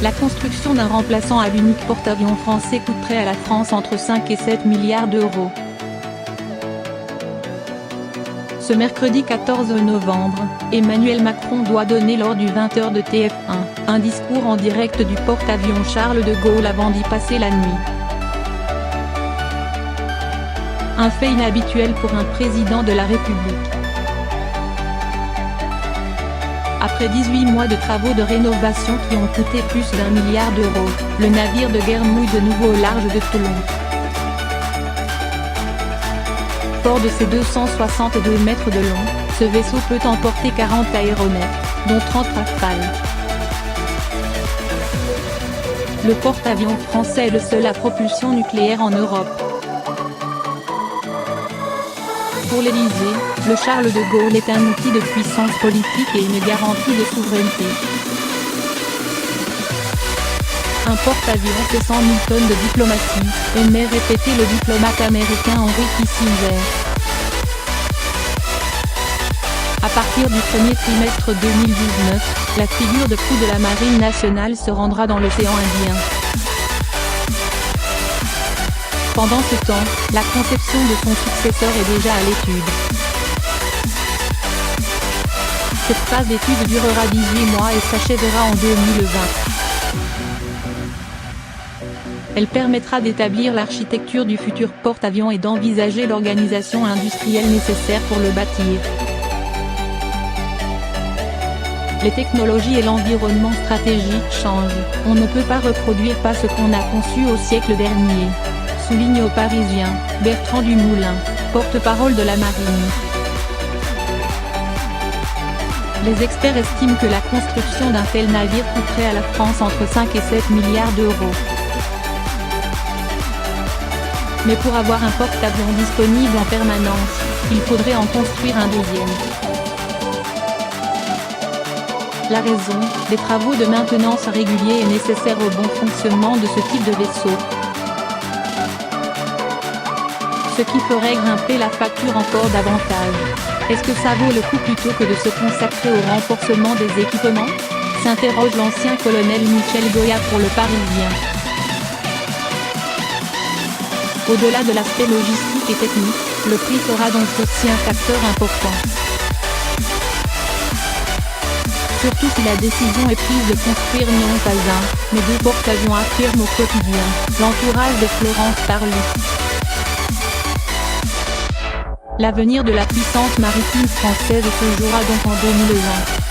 La construction d'un remplaçant à l'unique porte-avions français coûterait à la France entre 5 et 7 milliards d'euros. Ce mercredi 14 novembre, Emmanuel Macron doit donner lors du 20h de TF1, un discours en direct du porte-avions Charles de Gaulle avant d'y passer la nuit. Un fait inhabituel pour un président de la République. Après 18 mois de travaux de rénovation qui ont coûté plus d'1 milliard d'euros, le navire de guerre mouille de nouveau au large de Toulon. Fort de ses 262 mètres de long, ce vaisseau peut emporter 40 aéronefs, dont 30 Rafales. Le porte-avions français est le seul à propulsion nucléaire en Europe. Pour l'Élysée, le Charles de Gaulle est un outil de puissance politique et une garantie de souveraineté. Un porte-avions fait 100 000 tonnes de diplomatie, aimait répéter le diplomate américain Henry Kissinger. À partir du premier trimestre 2019, la figure de proue de la Marine nationale se rendra dans l'océan Indien. Pendant ce temps, la conception de son successeur est déjà à l'étude. Cette phase d'étude durera 18 mois et s'achèvera en 2020. Elle permettra d'établir l'architecture du futur porte-avions et d'envisager l'organisation industrielle nécessaire pour le bâtir. Les technologies et l'environnement stratégique changent, on ne peut pas reproduire ce qu'on a conçu au siècle dernier, souligne au Parisien, Bertrand Dumoulin, porte-parole de la Marine. Les experts estiment que la construction d'un tel navire coûterait à la France entre 5 et 7 milliards d'euros. Mais pour avoir un porte-avions disponible en permanence, il faudrait en construire un deuxième. La raison, des travaux de maintenance réguliers est nécessaire au bon fonctionnement de ce type de vaisseau. Ce qui ferait grimper la facture encore davantage. Est-ce que ça vaut le coup plutôt que de se consacrer au renforcement des équipements ? S'interroge l'ancien colonel Michel Goya pour le Parisien. Au-delà de l'aspect logistique et technique, le prix sera donc aussi un facteur important. Surtout si la décision est prise de construire non pas un, mais deux porte-avions, affirme au quotidien l'entourage de Florence Parly. L'avenir de la puissance maritime française se jouera donc en 2020.